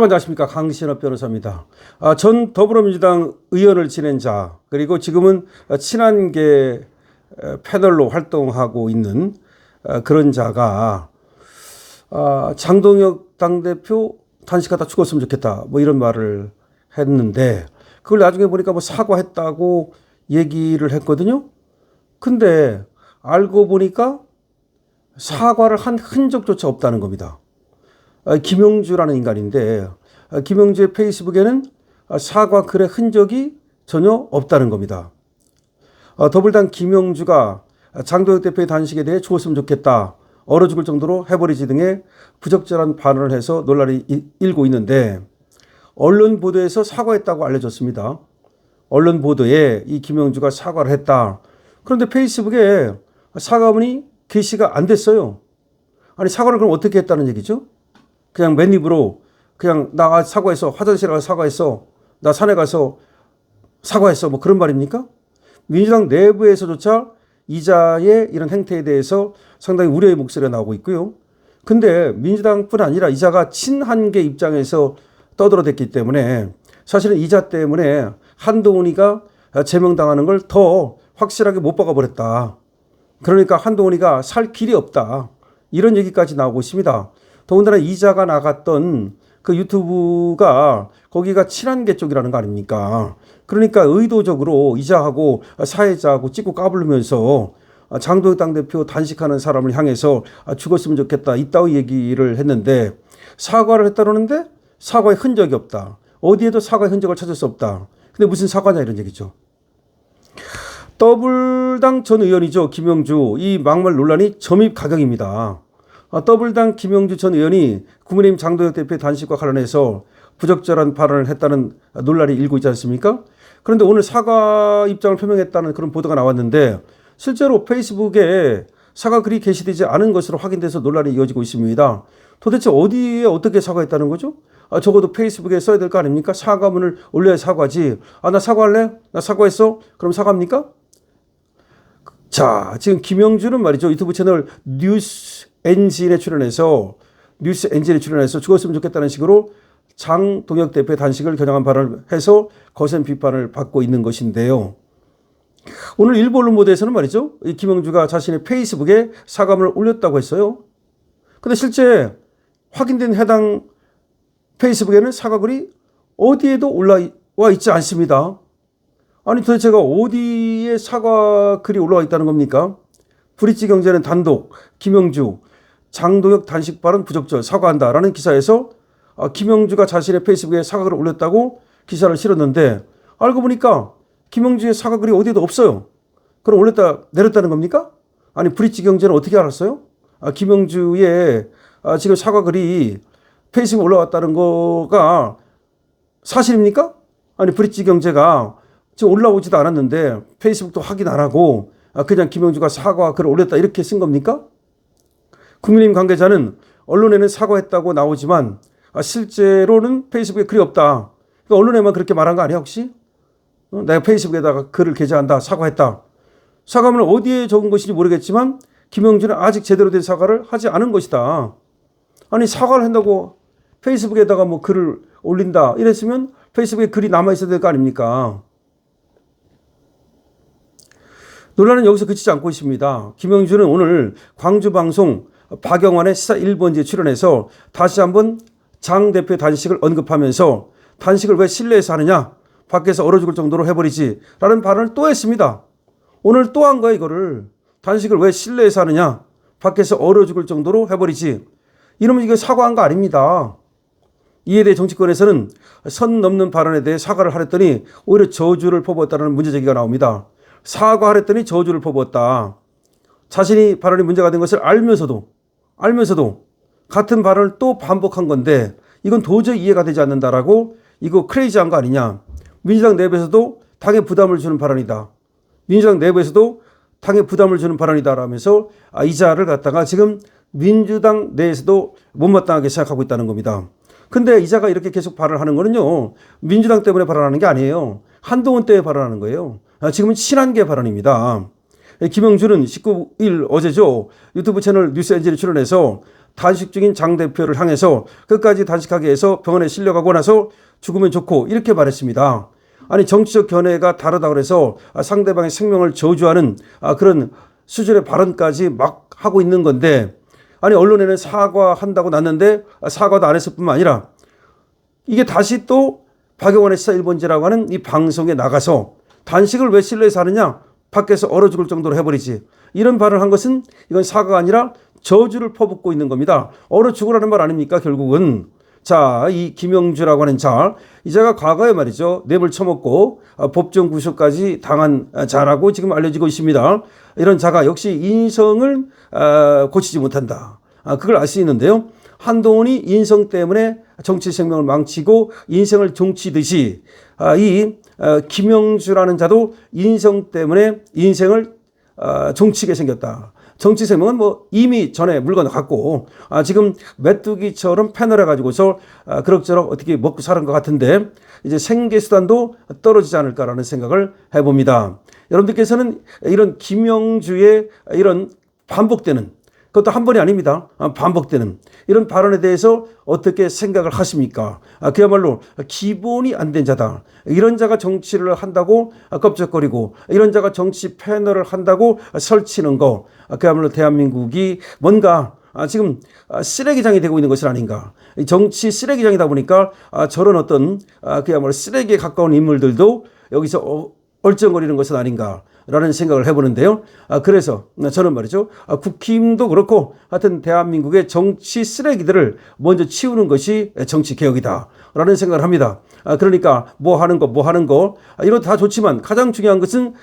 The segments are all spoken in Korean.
여러분 안녕하십니까. 강신업 변호사입니다. 전 더불어민주당 의원을 지낸 자, 그리고 지금은 친한계 패널로 활동하고 있는 그런 자가 장동혁 당대표 단식하다 죽었으면 좋겠다 뭐 이런 말을 했는데, 그걸 나중에 보니까 뭐 사과했다고 얘기를 했거든요. 근데 알고 보니까 사과를 한 흔적조차 없다는 겁니다. 김영주라는 인간인데, 김영주의 페이스북에는 사과 글의 흔적이 전혀 없다는 겁니다. 더불당 김영주가 장동혁 대표의 단식에 대해 죽었으면 좋겠다, 얼어 죽을 정도로 해버리지 등의 부적절한 발언을 해서 논란이 일고 있는데, 언론 보도에서 사과했다고 알려졌습니다. 언론 보도에 이 김영주가 사과를 했다. 그런데 페이스북에 사과문이 게시가 안 됐어요. 아니, 사과를 그럼 어떻게 했다는 얘기죠? 그냥 맨입으로 그냥 나 사과했어, 화장실에 가서 사과했어, 나 산에 가서 사과했어, 뭐 그런 말입니까? 민주당 내부에서조차 이자의 이런 행태에 대해서 상당히 우려의 목소리가 나오고 있고요. 근데 민주당뿐 아니라 이자가 친한계 입장에서 떠들어댔기 때문에 사실은 이자 때문에 한동훈이가 제명당하는 걸 더 확실하게 못 박아버렸다. 그러니까 한동훈이가 살 길이 없다, 이런 얘기까지 나오고 있습니다. 더군다나 이자가 나갔던 그 유튜브가 거기가 친한계 쪽이라는 거 아닙니까? 그러니까 의도적으로 이자하고 사회자하고 찍고 까불면서 장동혁 당대표 단식하는 사람을 향해서 죽었으면 좋겠다, 이따위 얘기를 했는데, 사과를 했다는데 사과의 흔적이 없다. 어디에도 사과의 흔적을 찾을 수 없다. 근데 무슨 사과냐, 이런 얘기죠. 더불당 전 의원이죠, 김영주. 이 막말 논란이 점입 가경입니다. 더불당 김영주 전 의원이 국민의힘 장동혁 대표의 단식과 관련해서 부적절한 발언을 했다는 논란이 일고 있지 않습니까? 그런데 오늘 사과 입장을 표명했다는 그런 보도가 나왔는데, 실제로 페이스북에 사과 글이 게시되지 않은 것으로 확인돼서 논란이 이어지고 있습니다. 도대체 어디에 어떻게 사과했다는 거죠? 적어도 페이스북에 써야 될 거 아닙니까? 사과문을 올려야 사과지. 나 사과할래? 나 사과했어? 그럼 사과합니까? 자, 지금 김영주는 말이죠, 유튜브 채널 뉴스 엔진에 출연해서 죽었으면 좋겠다는 식으로 장동혁 대표의 단식을 겨냥한 발언을 해서 거센 비판을 받고 있는 것인데요. 오늘 일부 언론 보도에서는 말이죠, 이 김영주가 자신의 페이스북에 사과문을 올렸다고 했어요. 근데 실제 확인된 해당 페이스북에는 사과글이 어디에도 올라와 있지 않습니다. 아니, 도대체가 어디에 사과글이 올라와 있다는 겁니까? 브릿지 경제는 단독 김영주 장동혁 단식 발언 부적절 사과한다라는 기사에서 김영주가 자신의 페이스북에 사과글을 올렸다고 기사를 실었는데, 알고 보니까 김영주의 사과글이 어디에도 없어요. 그럼 올렸다 내렸다는 겁니까? 아니, 브릿지 경제는 어떻게 알았어요? 김영주의 지금 사과글이 페이스북에 올라왔다는 거가 사실입니까? 아니, 브릿지 경제가 지금 올라오지도 않았는데 페이스북도 확인 안 하고 그냥 김영주가 사과 글을 올렸다 이렇게 쓴 겁니까? 국민의힘 관계자는 언론에는 사과했다고 나오지만 실제로는 페이스북에 글이 없다. 그러니까 언론에만 그렇게 말한 거 아니야 혹시? 내가 페이스북에다가 글을 게재한다, 사과했다. 사과문을 어디에 적은 것인지 모르겠지만 김영주는 아직 제대로 된 사과를 하지 않은 것이다. 아니, 사과를 한다고 페이스북에다가 뭐 글을 올린다 이랬으면 페이스북에 글이 남아있어야 될 거 아닙니까? 논란은 여기서 그치지 않고 있습니다. 김영주는 오늘 광주방송 박영환의 시사 1번지에 출연해서 다시 한번 장 대표의 단식을 언급하면서 단식을 왜 실내에서 하느냐, 밖에서 얼어 죽을 정도로 해버리지 라는 발언을 또 했습니다. 오늘 또 한 거야, 이거를. 단식을 왜 실내에서 하느냐, 밖에서 얼어 죽을 정도로 해버리지. 이러면 이거 사과한 거 아닙니다. 이에 대해 정치권에서는 선 넘는 발언에 대해 사과를 하랬더니 오히려 저주를 퍼부었다는 문제 제기가 나옵니다. 사과하랬더니 저주를 퍼부었다. 자신이 발언이 문제가 된 것을 알면서도 같은 발언을 또 반복한 건데 이건 도저히 이해가 되지 않는다라고, 이거 크레이지한 거 아니냐. 민주당 내부에서도 당에 부담을 주는 발언이다. 민주당 내부에서도 당에 부담을 주는 발언이다라면서 이자를 갖다가 지금 민주당 내에서도 못마땅하게 생각하고 있다는 겁니다. 근데 이자가 이렇게 계속 발언하는 거는요, 민주당 때문에 발언하는 게 아니에요. 한동훈 때문에 발언하는 거예요. 지금은 친한계 발언입니다. 김영주는 19일 어제죠. 유튜브 채널 뉴스엔진에 출연해서 단식 중인 장 대표를 향해서 끝까지 단식하게 해서 병원에 실려가고 나서 죽으면 좋고 이렇게 말했습니다. 아니 정치적 견해가 다르다고 해서 상대방의 생명을 저주하는 그런 수준의 발언까지 막 하고 있는 건데, 아니 언론에는 사과한다고 났는데 사과도 안 했을 뿐만 아니라 이게 다시 또 박영환의 시사 1번지라고 하는 이 방송에 나가서 단식을 왜 실내에서 하느냐, 밖에서 얼어 죽을 정도로 해버리지, 이런 발언을 한 것은 이건 사과가 아니라 저주를 퍼붓고 있는 겁니다. 얼어 죽으라는 말 아닙니까 결국은. 자, 이 김영주라고 하는 자, 이 자가 과거에 말이죠, 뇌물 처먹고 법정 구속까지 당한 자라고 지금 알려지고 있습니다. 이런 자가 역시 인성을 고치지 못한다, 그걸 알 수 있는데요. 한동훈이 인성 때문에 정치 생명을 망치고 인생을 종치듯이 이 김영주라는 자도 인성 때문에 인생을 종치게 생겼다. 정치 생명은 뭐 이미 전에 물건 갖고 지금 메뚜기처럼 패널해 가지고서 그럭저럭 어떻게 먹고 사는 것 같은데 이제 생계 수단도 떨어지지 않을까라는 생각을 해봅니다. 여러분들께서는 이런 김영주의 이런 반복되는, 그것도 한 번이 아닙니다, 반복되는 이런 발언에 대해서 어떻게 생각을 하십니까? 그야말로 기본이 안 된 자다. 이런 자가 정치를 한다고 껍적거리고 이런 자가 정치 패널을 한다고 설치는 거, 그야말로 대한민국이 뭔가 지금 쓰레기장이 되고 있는 것은 아닌가. 정치 쓰레기장이다 보니까 저런 어떤 그야말로 쓰레기에 가까운 인물들도 여기서 얼쩡거리는 것은 아닌가 라는 생각을 해보는데요. 그래서 저는 말이죠, 국힘도 그렇고 하여튼 대한민국의 정치 쓰레기들을 먼저 치우는 것이 정치 개혁이다 라는 생각을 합니다. 그러니까 뭐 하는 거 이런 다 좋지만 가장 중요한 것은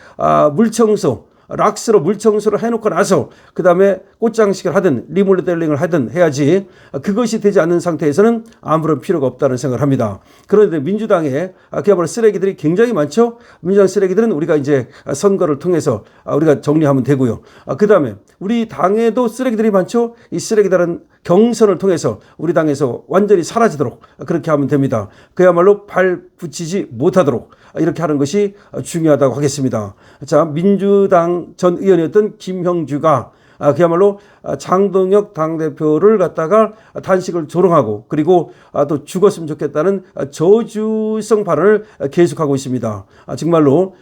물청소, 락스로 물청소를 해놓고 나서 그 다음에 꽃장식을 하든 리모델링을 하든 해야지, 그것이 되지 않는 상태에서는 아무런 필요가 없다는 생각을 합니다. 그런데 민주당에 그야말로 쓰레기들이 굉장히 많죠. 민주당 쓰레기들은 우리가 이제 선거를 통해서 우리가 정리하면 되고요. 그 다음에 우리 당에도 쓰레기들이 많죠. 이 쓰레기들은 경선을 통해서 우리 당에서 완전히 사라지도록 그렇게 하면 됩니다. 그야말로 발 붙이지 못하도록 이렇게 하는 것이 중요하다고 하겠습니다. 자, 민주당 전 의원이었던 김형주가 그야말로 장동혁 당대표를 갖다가 단식을 조롱하고 그리고 또 죽었으면 좋겠다는 저주성 발언을 계속하고 있습니다. 정말로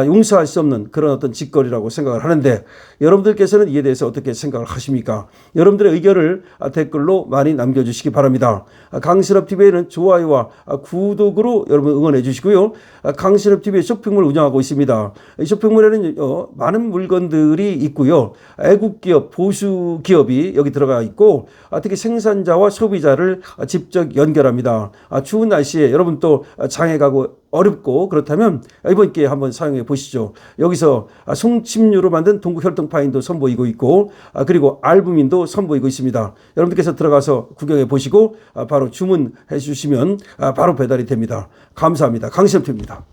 용서할 수 없는 그런 어떤 짓거리라고 생각을 하는데, 여러분들께서는 이에 대해서 어떻게 생각을 하십니까? 여러분들의 의견을 댓글로 많이 남겨주시기 바랍니다. 강신업TV에는 좋아요와 구독으로 여러분 응원해 주시고요. 강신업TV의 쇼핑몰 운영하고 있습니다. 이 쇼핑몰에는 많은 물건들이 있고요. 애국기업, 보수기업이 여기 들어가 있고 특히 생산자와 소비자를 직접 연결합니다. 추운 날씨에 여러분 또 장에 가고 어렵고 그렇다면 이번 기회에 한번 사용해 보시죠. 여기서 송침류로 만든 동국혈통파인도 선보이고 있고 그리고 알부민도 선보이고 있습니다. 여러분들께서 들어가서 구경해 보시고 바로 주문해 주시면 바로 배달이 됩니다. 감사합니다. 강신업TV입니다.